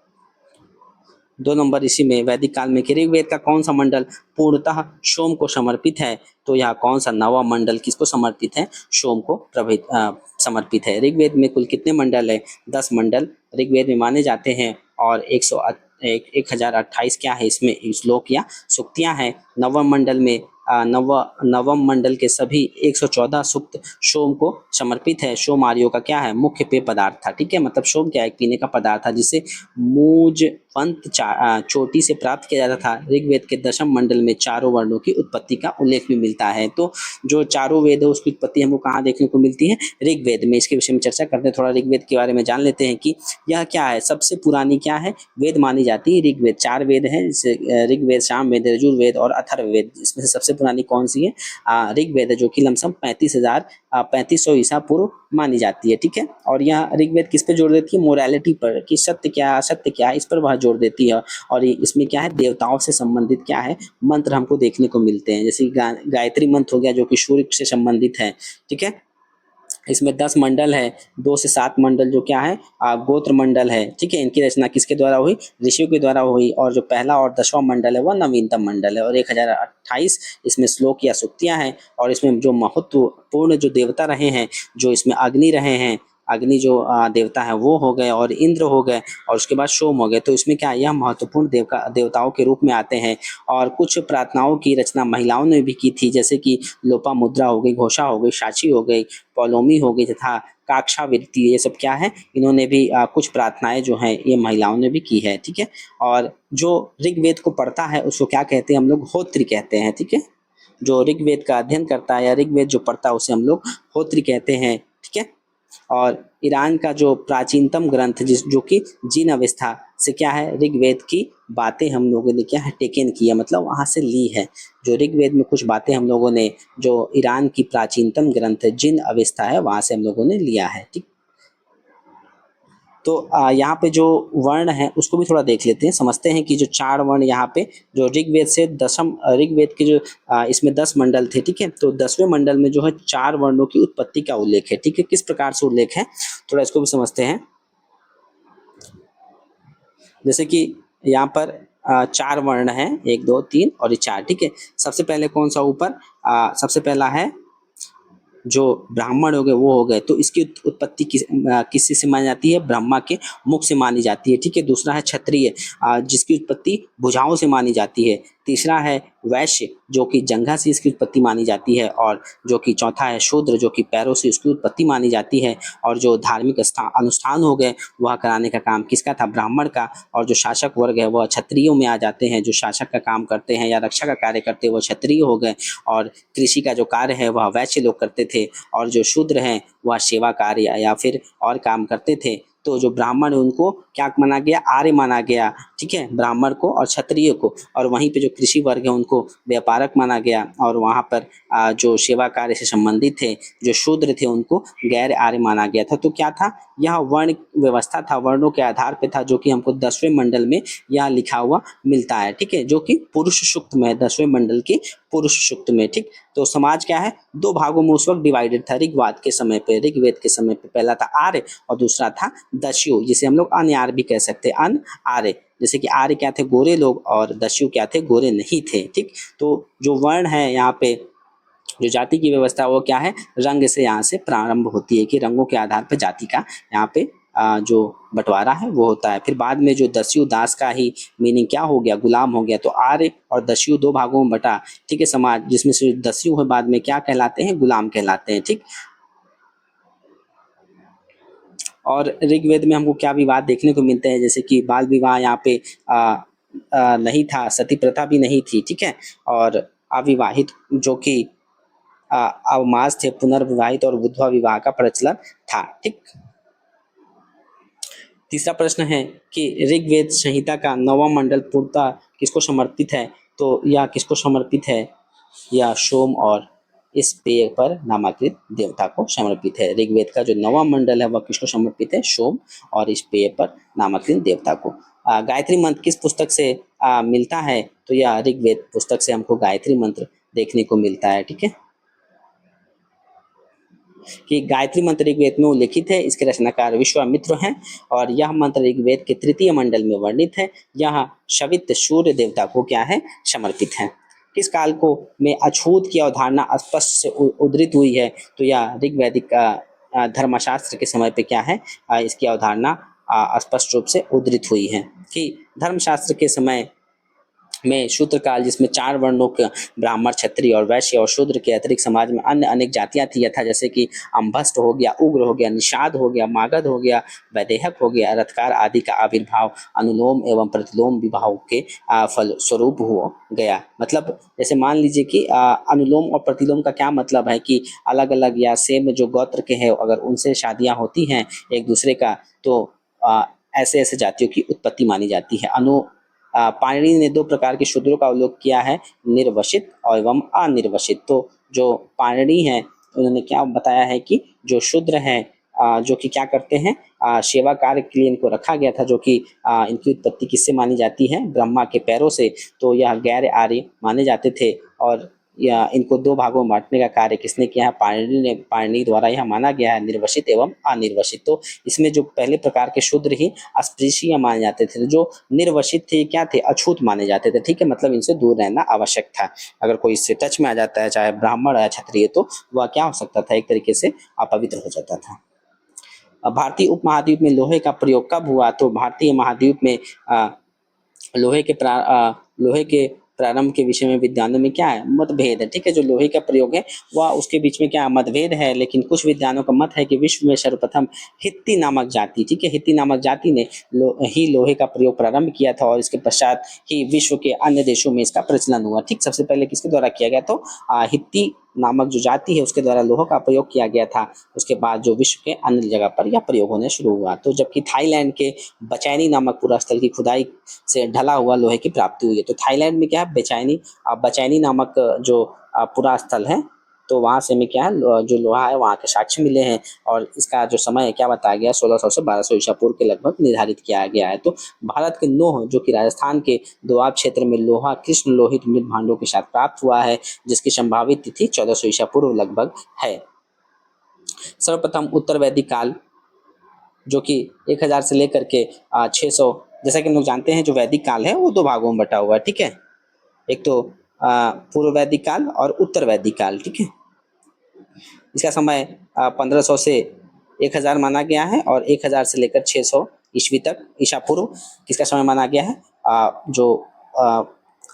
Speaker 1: 2 नंबर इसी में, वैदिक काल में कि ऋग्वेद का कौन सा मंडल पूर्णतः सोम को समर्पित है? तो यह कौन सा नवा मंडल किसको समर्पित है? सोम को समर्पित है। ऋग्वेद में कुल कितने मंडल है? 10 मंडल ऋग्वेद में माने जाते हैं, और 1028 क्या है इसमें? श्लोक या सूक्तियां हैं। नवम मंडल में नवम मंडल के सभी 114 सूक्त सोम को समर्पित है। सोम आर्यों का क्या है? मुख्य पेय पदार्थ था, ठीक है। मतलब सोम क्या है? एक पीने का पदार्थ था जिसे मूज पंथ चोटी से प्राप्त किया जाता था। ऋग्वेद के 10वें मंडल में चारों वर्णों की उत्पत्ति का उल्लेख भी मिलता है। तो जो चारों वेद है उसकी उत्पत्ति हमको कहाँ देखने को मिलती है? ऋग्वेद में। इसके विषय में चर्चा करते हैं, थोड़ा ऋग्वेद के बारे में जान लेते हैं कि यह क्या है? सबसे पुरानी क्या है? वेद मानी जाती है ऋग्वेद। 4 वेद हैं, जैसे ऋग्वेद, सामवेद, यजुर्वेद और अथर्ववेद। इसमें से सबसे पुरानी कौन सी है? ऋग्वेद है, जो कि लमसम 3500 ईसा पूर्व मानी जाती है, ठीक है। और यह ऋग्वेद किस पे जोड़ देती है? मोरालिटी पर, कि सत्य क्या, असत्य क्या, इस पर वह जोड़ देती है। और इसमें क्या है? देवताओं से संबंधित क्या है? मंत्र हमको देखने को मिलते हैं, जैसे गायत्री मंत्र हो गया, जो कि सूर्य से संबंधित है, ठीक है। इसमें 10 मंडल है, 2 से 7 मंडल जो क्या है? गोत्र मंडल है, ठीक है। इनकी रचना किसके द्वारा हुई? ऋषियों के द्वारा हुई। और जो पहला और 10वां मंडल है वह नवीनतम मंडल है। और 1028 इसमें श्लोक या सूक्तियां हैं। और इसमें जो महत्वपूर्ण जो देवता रहे हैं, जो इसमें अग्नि रहे हैं, अग्नि जो देवता है वो हो गए, और इंद्र हो गए, और उसके बाद सोम हो गए। तो इसमें क्या है? यह महत्वपूर्ण देवताओं के रूप में आते हैं। और कुछ प्रार्थनाओं की रचना महिलाओं ने भी की थी, जैसे कि लोपामुद्रा हो गई, घोषा हो गई, साची हो गई, पौलोमी हो गई तथा काक्षावृत्ति, ये सब क्या है? इन्होंने भी कुछ प्रार्थनाएं जो हैं ये महिलाओं ने भी की है, ठीक है। और जो ऋग्वेद को पढ़ता है उसको क्या कहते हैं? हम लोग होत्री कहते हैं, ठीक है। जो ऋग्वेद का अध्ययन करता है या ऋग्वेद जो पढ़ता है उसे हम लोग होत्री कहते हैं, ठीक है। और ईरान का जो प्राचीनतम ग्रंथ जो कि जीन अवस्था से क्या है? ऋग्वेद की बातें हम लोगों ने क्या है? टेकन की है, मतलब वहाँ से ली है। जो ऋग्वेद में कुछ बातें हम लोगों ने, जो ईरान की प्राचीनतम ग्रंथ जीन अवस्था है वहाँ से हम लोगों ने लिया है, ठीक। तो यहाँ पे जो वर्ण है उसको भी थोड़ा देख लेते हैं, समझते हैं कि जो 4 वर्ण यहाँ पे जो ऋग्वेद से ऋग्वेद के जो इसमें 10 मंडल थे, ठीक है। तो 10वें मंडल में जो है 4 वर्णों की उत्पत्ति का उल्लेख है, ठीक है। किस प्रकार से उल्लेख है थोड़ा इसको भी समझते हैं। जैसे कि यहाँ पर 4 वर्ण हैं, 1 2 3 और ये 4, ठीक है। सबसे पहले कौन सा ऊपर? सबसे पहला है जो ब्राह्मण हो गए वो हो गए, तो इसकी उत्पत्ति किससे से मानी जाती है? ब्रह्मा के मुख से मानी जाती है, ठीक है। दूसरा है क्षत्रिय, जिसकी उत्पत्ति भुजाओं से मानी जाती है। तीसरा है वैश्य, जो कि जंघा से इसकी उत्पत्ति मानी जाती है। और जो कि चौथा है शूद्र, जो कि पैरों से इसकी उत्पत्ति मानी जाती है। और जो धार्मिक अनुष्ठान हो गए वह कराने का काम किसका था? ब्राह्मण का। और जो शासक वर्ग है वह क्षत्रियों में आ जाते हैं, जो शासक का काम करते हैं या रक्षा का कार्य करते हैं वह क्षत्रिय हो गए। और कृषि का जो कार्य है वह वैश्य लोग करते थे। और जो शूद्र हैं वह सेवा कार्य या फिर और काम करते थे। तो जो ब्राह्मण है उनको क्या माना गया? आर्य माना गया, ठीक है, ब्राह्मण को और क्षत्रिय को। और वहीं पे जो कृषि वर्ग है उनको व्यापारक माना गया। और वहाँ पर जो सेवा कार्य से संबंधित थे, जो शूद्र थे, उनको गैर आर्य माना गया था। तो क्या था? यह वर्ण व्यवस्था था, वर्णों के आधार पे था, जो कि हमको 10वें मंडल में यहाँ लिखा हुआ मिलता है, ठीक है, जो कि पुरुष सूक्त में है, 10वें मंडल की पुरुष सूक्त में, ठीक। तो समाज क्या है? दो भागों में उस वक्त डिवाइडेड था ऋग्वेद के समय पे। ऋग्वेद के समय पे पहला था आर्य और दूसरा था दस्यु, जिसे हम लोग अनआर्य भी कह सकते हैं, अनआर्य। जैसे कि आर्य क्या थे? गोरे लोग, और दस्यु क्या थे? गोरे नहीं थे, ठीक। तो जो वर्ण है यहाँ पे, जो जाति की व्यवस्था वो क्या है? रंग से यहाँ से प्रारंभ होती है, कि रंगों के आधार पर जाति का यहाँ पे जो बंटवारा है वो होता है। फिर बाद में जो दस्यु दास का ही मीनिंग क्या हो गया? गुलाम हो गया। तो आर्य और दस्यु दो भागों में बटा, ठीक है, समाज, जिसमें से दस्यु है बाद में क्या कहलाते हैं? गुलाम कहलाते हैं, ठीक। और ऋग्वेद में हमको क्या विवाद देखने को मिलते हैं? जैसे कि बाल विवाह यहाँ पे नहीं था, सती प्रथा भी नहीं थी, ठीक है। और अविवाहित जो कि अवमास थे, पुनर्विवाहित और विधवा विवाह का प्रचलन था, ठीक। तीसरा प्रश्न है कि ऋग्वेद संहिता का 9वां मंडल पूर्णतः किसको समर्पित है? तो यह किसको समर्पित है? यह सोम और इस पेय पर नामांकित देवता को समर्पित है। ऋग्वेद का जो 9वां मंडल है वह किसको समर्पित है? सोम और इस पेय पर नामांकित देवता को। गायत्री मंत्र किस पुस्तक से मिलता है? तो यह ऋग्वेद पुस्तक से हमको गायत्री मंत्र देखने को मिलता है, ठीक है। कि गायत्री मंत्र ऋग्वेद में उल्लेखित है, इसके रचनाकार विश्वामित्र हैं। और यह मंत्र ऋग्वेद के 3य मंडल में वर्णित है। यह शवित सूर्य देवता को क्या है? समर्पित है। किस काल को में अछूत की अवधारणा स्पष्ट से उद्धृत हुई है? तो यह ऋग्वैदिक धर्मशास्त्र के समय पे क्या है? इसकी अवधारणा स्पष्ट रूप से उद्धृत हुई है। कि धर्मशास्त्र के समय में शूद्र काल, जिसमें 4 वर्णों के ब्राह्मण, क्षत्रिय और वैश्य और शूद्र के अतिरिक्त समाज में अन्य अनेक जातियां थी, यथा जैसे कि अम्भस्त हो गया, उग्र हो गया, निषाद हो गया, मागध हो गया, वैदेहक हो गया, रथकार आदि का आविर्भाव अनुलोम एवं प्रतिलोम विवाहों के फल स्वरूप हो गया। मतलब जैसे मान लीजिए कि अनुलोम और प्रतिलोम का क्या मतलब है? कि अलग अलग या सेम जो गोत्र के हैं अगर उनसे शादियां होती हैं एक दूसरे का, तो ऐसे ऐसे जातियों की उत्पत्ति मानी जाती है। पाणिनि ने 2 प्रकार के शूद्रों का उल्लेख किया है, निर्वसित और एवं अनिर्वसित। तो जो पाणिनि है उन्होंने क्या बताया है कि जो शूद्र हैं जो कि क्या करते हैं? सेवा कार्य के लिए इनको रखा गया था, जो कि इनकी उत्पत्ति किससे मानी जाती है? ब्रह्मा के पैरों से। तो यह गैर आर्य माने जाते थे। और या इनको 2 भागों में बांटने का कार्य किसने किया है? पाणिनि द्वारा यह माना गया है, निर्वसित एवं अनिर्वसित। तो इसमें जो पहले प्रकार के शूद्र ही अस्पृश्य माने जाते थे, जो निर्वसित थे क्या थे? अछूत माने जाते थे, ठीक है, मतलब इनसे दूर रहना आवश्यक था। अगर कोई इससे टच में आ जाता है, चाहे ब्राह्मण या क्षत्रिय, तो वह क्या हो सकता था? एक तरीके से अपवित्र हो जाता था। भारतीय उपमहाद्वीप में लोहे का प्रयोग कब हुआ? तो भारतीय महाद्वीप में लोहे के प्रारंभ के विषय में विद्वानों में क्या है? मतभेद है, ठीक है। जो लोहे का प्रयोग है वह उसके बीच में क्या मतभेद है, लेकिन कुछ विद्वानों का मत है कि विश्व में सर्वप्रथम हित्ती नामक जाति, ठीक है, हित्ती नामक जाति ने लोहे का प्रयोग प्रारंभ किया था और इसके पश्चात ही विश्व के अन्य देशों में इसका प्रचलन हुआ, ठीक। सबसे पहले किसके द्वारा किया गया? तो हित्ती नामक जो जाति है उसके द्वारा लोहा का प्रयोग किया गया था। उसके बाद जो विश्व के अन्य जगह पर यह प्रयोग होने शुरू हुआ। तो जबकि थाईलैंड के बचैनी नामक पुरा स्थल की खुदाई से ढला हुआ लोहे की प्राप्ति हुई है। तो थाईलैंड में क्या है? बचैनी नामक जो पुरा स्थल है, तो वहाँ से हमें क्या है? जो लोहा है वहाँ के साक्ष्य मिले हैं। और इसका जो समय है क्या बताया गया? 1600 से 1200 ईसा पूर्व के लगभग निर्धारित किया गया है। तो भारत के नोह, जो कि राजस्थान के दोआब क्षेत्र में लोहा कृष्ण लोहित मृत भांडों के साथ प्राप्त हुआ है, जिसकी संभावित तिथि 1400 ईसा पूर्व लगभग है। सर्वप्रथम उत्तर वैदिक काल, जो कि 1000 से लेकर के 600, जैसा कि हम लोग जानते हैं जो वैदिक काल है वो 2 भागों में बटा हुआ है, ठीक है। एक तो पूर्व वैदिक काल और उत्तर वैदिक काल, ठीक है। इसका समय 1500 से 1000 माना गया है और 1000 से लेकर 600 ईस्वी तक ईसा पूर्व किसका समय माना गया है, जो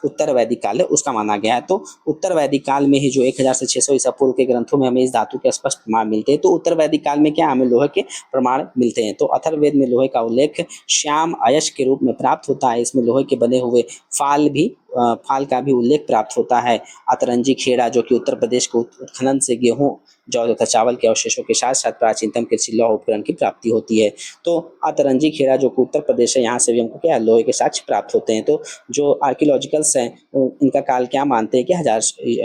Speaker 1: उत्तर वैदिक काल है उसका माना गया है। तो उत्तर वैदिक काल में ही जो 1000 से 600 ईसा पूर्व के ग्रंथों में हमें इस धातु के स्पष्ट प्रमाण मिलते हैं। तो उत्तर वैदिक काल में क्या हमें लोहे के प्रमाण मिलते हैं। तो अथर्ववेद में लोहे का उल्लेख श्याम अयस्क के रूप में प्राप्त होता है। इसमें लोहे के बने हुए फाल का भी उल्लेख प्राप्त होता है। अतरंजी खेड़ा जो कि उत्तर प्रदेश के उत्खनन से गेहूं, जौ तथा चावल के अवशेषों के साथ साथ प्राचीनतम कृषि लौह उपकरण की प्राप्ति होती है। तो अतरंजी खेड़ा जो कि उत्तर प्रदेश है, यहाँ से भी हमको क्या है, लोहे के साक्ष्य प्राप्त होते हैं। तो जो आर्कियोलॉजिकल्स हैं इनका काल क्या मानते हैं कि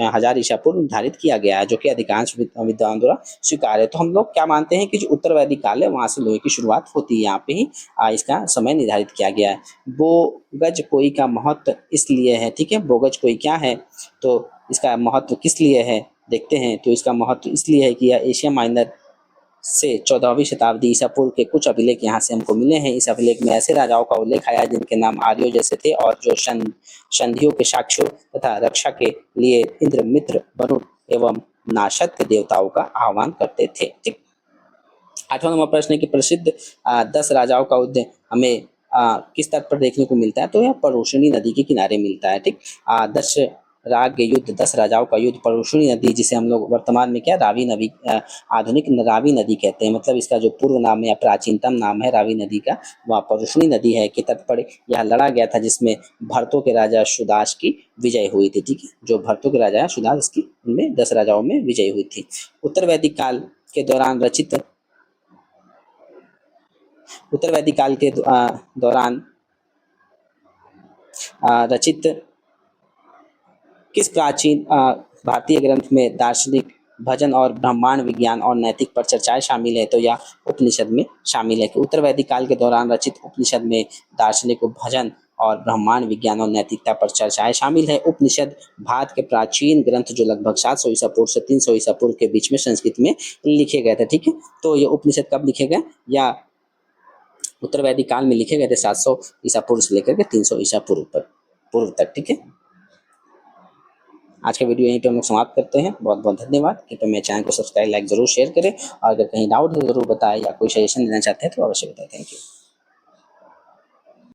Speaker 1: हजार ईसा पूर्व निर्धारित किया गया है, जो कि अधिकांश विद्वान द्वारा स्वीकार है। तो हम लोग क्या मानते हैं कि जो उत्तर वैदिक काल है वहाँ से लोहे की शुरुआत होती है, यहाँ पे ही इसका समय निर्धारित किया गया है। बोगज कोई का महत्व इसलिए है, ठीक है, बोगज कोई क्या है, तो इसका महत्व किस लिए है देखते हैं। तो इसका महत्व इसलिए है कि यह एशिया माइनर से 14वीं शताब्दी ईसा पूर्व के कुछ अभिलेख यहाँ से हमको मिले हैं। इस अभिलेख में ऐसे राजाओं का उल्लेख आया जिनके नाम आर्यों जैसे थे और जो संधियों के साक्ष्यों तथा रक्षा के लिए इंद्र, मित्र, वरुण एवं नाशक के देवताओं का आह्वान करते थे। ठीक, 8वां नंबर प्रश्न है कि प्रसिद्ध 10 राजाओं का युद्ध हमें किस तट पर देखने को मिलता है, तो यह परुषणी नदी के किनारे मिलता है। ठीक, 10 राग युद्ध, 10 राजाओं का युद्ध परुषणी नदी, जिसे हम लोग वर्तमान में क्या रावी नदी, आधुनिक रावी नदी कहते हैं, मतलब इसका जो पूर्व नाम है या प्राचीनतम नाम है रावी नदी का, वहाँ परुषणी नदी है के तट पर यह लड़ा गया था, जिसमें भरतों के राजा सुदास की विजय हुई थी। ठीक है, जो भरतों के राजा सुदास की उनमें 10 राजाओं में विजय हुई थी। उत्तर वैदिक काल के दौरान रचित किस प्राचीन भारतीय ग्रंथ में दार्शनिक, भजन और ब्रह्मांड विज्ञान और नैतिक पर चर्चाएं शामिल है, तो यह उपनिषद में शामिल है। कि उत्तर वैदिक काल के दौरान रचित उपनिषद में दार्शनिक, भजन और ब्रह्मांड विज्ञान और नैतिकता पर चर्चाएं शामिल है। उपनिषद भारत के प्राचीन ग्रंथ जो लगभग 700 ईसा पूर्व से 300 ईसा पूर्व के बीच में संस्कृत में लिखे गए थे। ठीक है, तो ये उपनिषद कब लिखे गए, या उत्तर वैदिक काल में लिखे गए थे 700 ईसा पूर्व से लेकर के 300 ईसा पूर्व तक। ठीक है, आज का वीडियो यहीं पे हम लोग समाप्त करते हैं। बहुत बहुत धन्यवाद। कृपया मेरे चैनल को सब्सक्राइब, लाइक जरूर शेयर करें और अगर कहीं डाउट हो जरूर बताएं या कोई सजेशन देना चाहते हैं तो अवश्य बताएं। Thank you.